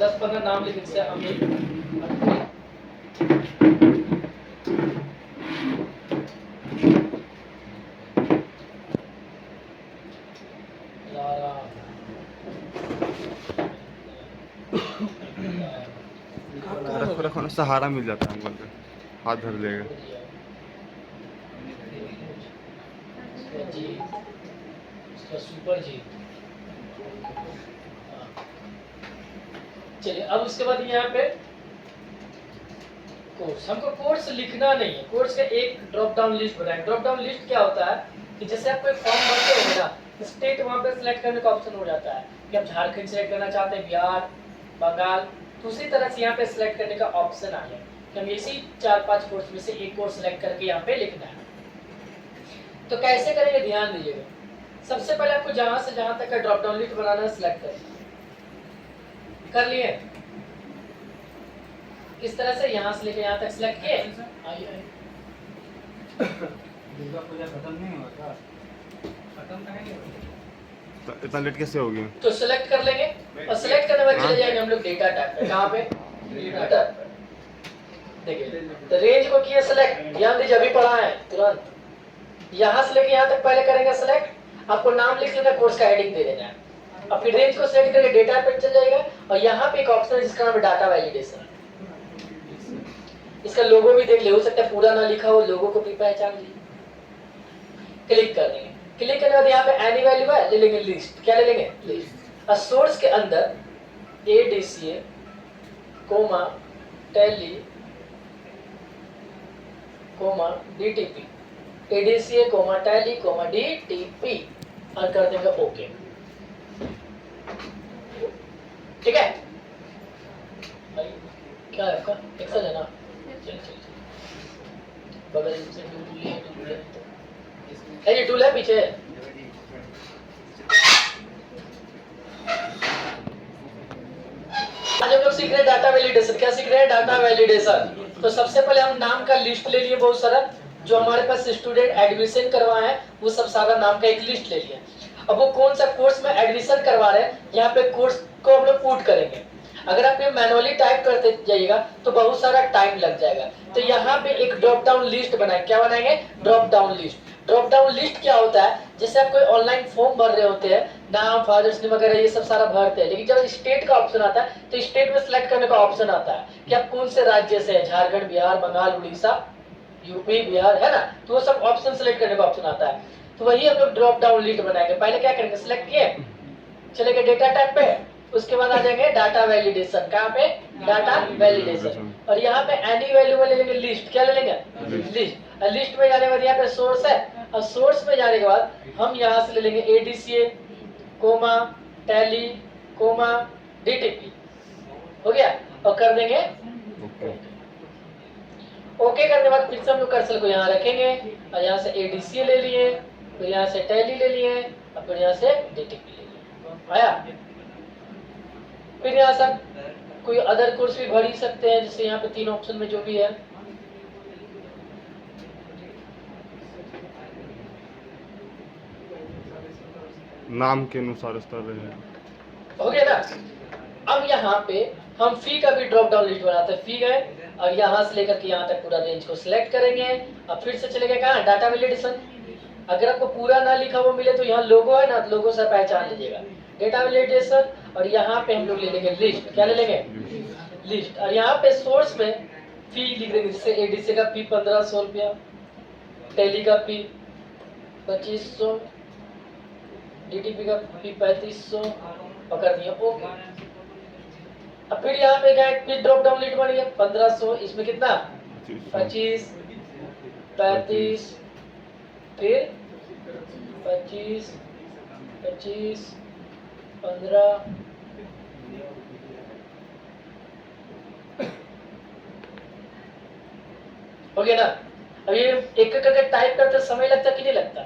10-15 नाम लिख से अमित, लारा, रखो रखो ना, सहारा मिल जाता है अंकल का, हाथ धर लेगा। जी, उसका सुपर जी। चलिए अब उसके बाद यहाँ पे कोर्स, हमको कोर्स लिखना नहीं है, कोर्स का एक ड्रॉप डाउन लिस्ट बनाएं। ड्रॉप डाउन लिस्ट क्या होता है कि जैसे आप कोई फॉर्म भरते होंगे ना, स्टेट वहाँ पे सिलेक्ट करने का ऑप्शन हो जाता है कि आप झारखंड सेलेक्ट करना चाहते हैं, बिहार, बंगाल, तो उसी तरह से यहाँ पे सिलेक्ट करने का ऑप्शन आ गया कि हम इसी 4-5 कोर्स में से एक कोर्स सिलेक्ट करके यहाँ पे लिखना है। तो कैसे करेंगे ध्यान दीजिएगा। सबसे पहले आपको जहां से जहां तक का ड्रॉप डाउन लिस्ट बनाना है सिलेक्ट कर लिए। किस तरह से, यहाँ से लेकर यहाँ तक सिलेक्ट किए। दुर्गा पूजा खत्म नहीं हुआ था, खत्म करेंगे तो इतना लेट कैसे हो गया? तो सिलेक्ट कर लेंगे और सिलेक्ट करने के बाद चले जाएंगे हम लोग डेटा टैब पे। कहाँ पे? डेटा टैब पे। देखिए तो रेंज को किया सिलेक्ट, ध्यान दीजिए अभी पढ़ा है तुरंत। यहाँ से लेके यहाँ तक पहले करेंगे सिलेक्ट, आपको नाम लिख लेना, कोर्स का हेडिंग दे देना है, और फिर रेंज को सिलेक्ट करके डेटा पे चल जाएगा। और यहाँ पे एक ऑप्शन है जिसका नाम है डाटा वैलिडेशन। इसका लोगो भी देख ले, हो सकता है पूरा ना लिखा हो, लोगो को भी पहचान लीजिए। क्लिक कर देंगे, क्लिक करने के बाद यहाँ पे एनी वैल्यू है, ले लेंगे लिस्ट। क्या ले लेंगे? लिस्ट। और सोर्स के अंदर ADCA, tally, DTP, ADCA, tally, DTP और कर देंगे ओके। ठीक है, क्या है आपका एक्सेल है ना? चल बगल से ये टूल है पीछे। आज हम लोग सीख रहे हैं डाटा वैलिडेशन। क्या सीख रहे हैं? Data validation. तो सबसे पहले हम नाम का लिस्ट ले लिए बहुत सारा, जो हमारे पास स्टूडेंट एडमिशन करवाए हैं वो सब सारा नाम का एक लिस्ट ले लिया। अब वो कौन सा कोर्स में एडमिशन करवा रहे हैं, यहाँ पे कोर्स को हम लोग पुट करेंगे। अगर आप ये मैनुअली टाइप करते जाइएगा तो बहुत सारा टाइम लग जाएगा। तो यहाँ पे एक ड्रॉप डाउन लिस्ट बनाएंगे। क्या बनाएंगे? Drop down list. Drop down list क्या होता है? जैसे आप कोई ऑनलाइन फॉर्म भर रहे होते हैं, नाम, फादर्स नेम वगैरह ये सब सारा भरते हैं, लेकिन जब स्टेट का ऑप्शन आता है तो स्टेट में सिलेक्ट करने का ऑप्शन आता है कि आप कौन से राज्य से है, झारखंड, बिहार, बंगाल, उड़ीसा, यूपी, बिहार, है ना, तो वो सब ऑप्शन सिलेक्ट करने का ऑप्शन आता है। तो वही हम लोग ड्रॉप डाउन लिस्ट बनाएंगे। पहले क्या करेंगे? सिलेक्ट किए, चले गए डेटा टैब पे, उसके बाद आ जाएंगे डाटा वैलिडेशन। कहाँ पे? Data validation. और यहाँ पे एनी वैल्यू में ले लेंगे लिस्ट। क्या ले लेंगे? लिस्ट। लिस्ट में जाने के बाद यहाँ पे सोर्स है, और सोर्स में जाने के बाद हम यहाँ से ले लेंगे ADCA, टैली, DTP। हो गया, और कर देंगे ओके। करने के बाद फिर से हम लोग कर्सर को यहाँ रखेंगे, और यहाँ से ADCA ले लिए, फिर यहाँ से टैली ले लिए, और फिर यहाँ से DTP ले लिए। आया? फिर यहाँ से कोई अदर कोर्स भी भर ही सकते हैं, जैसे यहाँ पे 3 ऑप्शन में जो भी है। नाम के अनुसार स्तर रहे। हो गया ना? अब यहाँ पे हम फी का भी ड्रॉप डाउन लिस्ट बनाते हैं। फी गए और यहाँ से लेकर के यहाँ तक पूरा रेंज को सिलेक्ट करेंगे, और फिर से चले गए कहाँ? Data validation. अगर आपको पूरा ना लिखा हुआ मिले तो यहाँ लोगो है ना, लोगो से पहचान लीजिएगा। डेटा वैलिडेशन, और यहाँ पे हम लोग ले लेंगे लिस्ट। क्या ले लेंगे? लिस्ट। और यहाँ पे सोर्स में फी लिख देंगे, जैसे ADCA का फी 1500 रुपया, टैली का फी 2500, DTP का फी 3500, पकड़ दिया ओके। अब फिर यहाँ पे गए, फिर ड्रॉप डाउन लिस्ट बन गया 1500, इसमें कितना? 25, 35, फिर 25, 25, 15, हो गया ना? अब ये एक एक करके टाइप करते समय लगता कि नहीं लगता?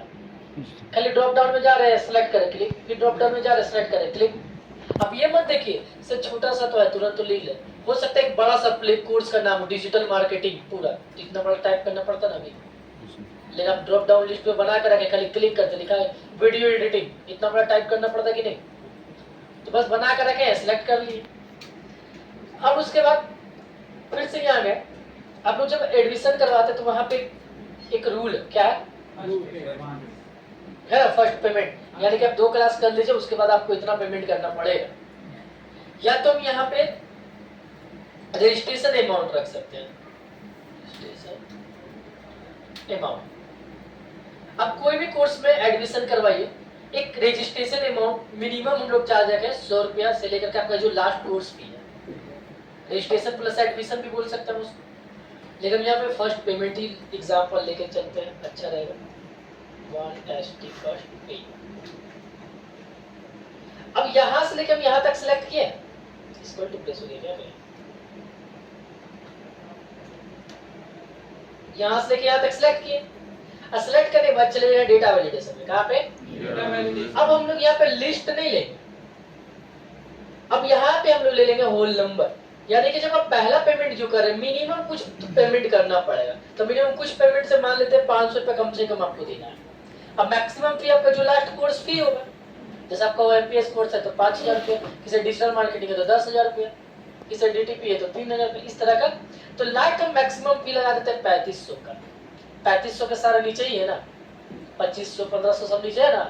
खाली ड्रॉप डाउन में जा रहे हैं, सिलेक्ट करें, क्लिक, फिर ड्रॉप डाउन में जा रहे हैं, सिलेक्ट करें, क्लिक। अब ये मत देखिए सर छोटा सा तो है, तुरंत तो लिख ले। हो सकता है एक बड़ा सा प्ले कोर्स का नाम हो, डिजिटल मार्केटिंग, पूरा इतना बड़ा टाइप करना पड़ता ना अभी, लेकिन आप ड्रॉप डाउन लिस्ट पे बना कर रखे, खाली क्लिक करते, लिखा है वीडियो एडिटिंग, इतना बड़ा टाइप करना पड़ता कि नहीं? तो बस बना कर रखे, सिलेक्ट कर लिए। अब उसके बाद फिर से यहाँ गए, आप लोग जब एडमिशन करवाते तो वहां पे एक रूल क्या है ना, फर्स्ट पेमेंट, यानी कि आप 2 क्लास कर लीजिए उसके बाद आपको इतना पेमेंट करना पड़ेगा। या तो हम यहाँ पे रजिस्ट्रेशन अमाउंट रख सकते हैं, रजिस्ट्रेशन अमाउंट। अब कोई भी कोर्स में एडमिशन करवाइए, एक रजिस्ट्रेशन अमाउंट मिनिमम हम लोग चार्ज रखें 100 रुपया से लेकर के आपका जो लास्ट कोर्स फी है, रजिस्ट्रेशन प्लस एडमिशन भी बोल सकते हैं उसको, लेकिन यहाँ पे फर्स्ट पेमेंट ही एग्जाम्पल लेके चलते हैं, अच्छा रहेगा। 1ST फर्स्ट पे। अब यहाँ से लेकर हम यहाँ तक सिलेक्ट किए, इसको प्रेस हो गया, यहाँ से लेकर यहाँ तक सिलेक्ट किए, सिलेक्ट करने के बाद चले जाए डेटा वैलिडेशन में। कहाँ पे? अब हम लोग यहाँ पे लिस्ट नहीं लेंगे, अब यहाँ पे हम लोग ले लेंगे होल नंबर, यानी कि जब आप पहला पेमेंट जो कर रहे हैं मिनिमम कुछ पेमेंट करना पड़ेगा, तो मिनिमम कुछ पेमेंट से मान लेते हैं 500 रुपये कम से कम आपको देना है। अब मैक्सिमम फी आपका जो लास्ट कोर्स फी होगा, जैसे आपका MPS कोर्स है तो 5000 रुपये, किसी डिजिटल मार्केटिंग है तो 10,000 रुपये, किसी DTP है तो 3,000 रुपये, इस तरह का। तो लास्ट हम मैक्सिमम फी लगा देते हैं 3500 का, 3500 का सारा नीचे ही है ना, 2500 1500 सब नीचे है ना,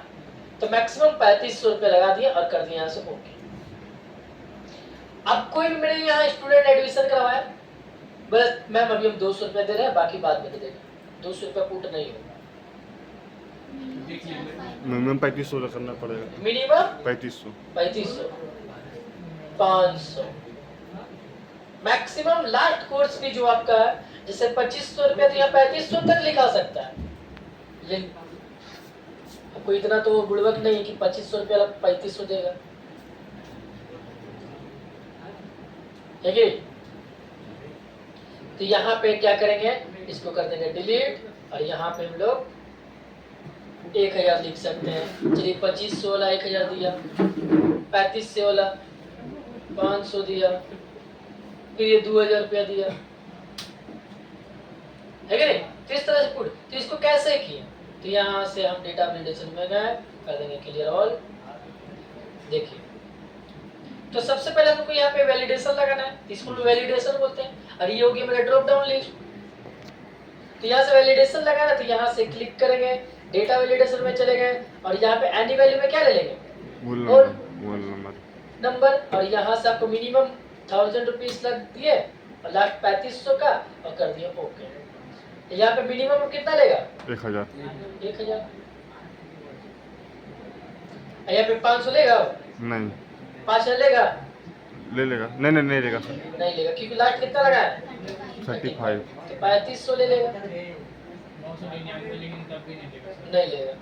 तो मैक्सिमम 3500 रुपये लगा दिए और कर दिया यहाँ से ओके। अब कोई भी मेरे यहाँ स्टूडेंट एडमिशन करवाया, बोले मैम अभी हम 200 रुपये दे रहे हैं, बाकी बाद में दे देंगे, 200 रुपये पुट नहीं होगा, मिनिमम 3500 करना पड़ेगा, minimum 3500 500, maximum last course fee जो आपका है, जैसे 2500 रुपये तो यहाँ 3500 तक लिखा सकता है। ये आपको इतना तो बुड़बक नहीं है कि 2500 रुपये अलग 3500 देगा, ठीक है। तो यहाँ पे क्या करेंगे, इसको कर देंगे डिलीट, और यहाँ पे हम लोग 1000 लिख सकते हैं। चलिए 2500 वाला 1000 दिया, 3500 वाला 500 दिया, फिर ये 2000 रुपया दिया, है कि नहीं। तो इस तरह से पुट, तो इसको कैसे किए, तो यहाँ से हम डेटा वैलिडेशन में गए, कर देंगे क्लियर ऑल। देखिए तो सबसे पहले हमको यहाँ पे वैलिडेशन लगाना है, इसको वैलिडेशन बोलते हैं, और ये हो गया मेरा ड्रॉप डाउन लिस्ट। तो यहाँ से वैलिडेशन लगाना, तो यहाँ से क्लिक करेंगे, डेटा वैलिडेशन में चले गए, और यहाँ पे एनी वैल्यू में क्या ले लेंगे, होल नंबर, और यहाँ से आपको मिनिमम 1000 रुपीज लग दिए और लास्ट 3500 का, और कर दिया ओके। यहाँ पे मिनिमम कितना लेगा, 1000 यहाँ पे 500 लेगा, नहीं 5000 लेगा, ले लेगा, नहीं लेगा सर, नहीं लेगा, क्योंकि लास्ट कितना लगा है 35 तो 3500 ले लेगा, 999 लेकिन तब भी नहीं लेगा सर। नहीं लेगा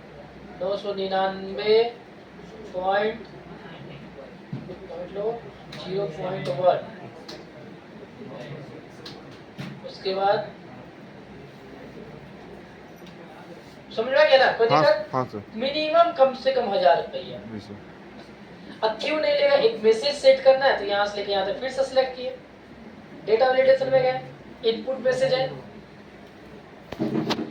999.0.1, उसके बाद समझ में आ गया ना, कोई दिक्कत। हाँ सर, मिनिमम कम से कम 1000 रुपया। जी सर। अब क्यों नहीं लेगा, एक मैसेज सेट करना है, तो यहाँ से लेके यहाँ तक फिर से सिलेक्ट किए, डेटा वैलिडेशन में गए, इनपुट मैसेज है,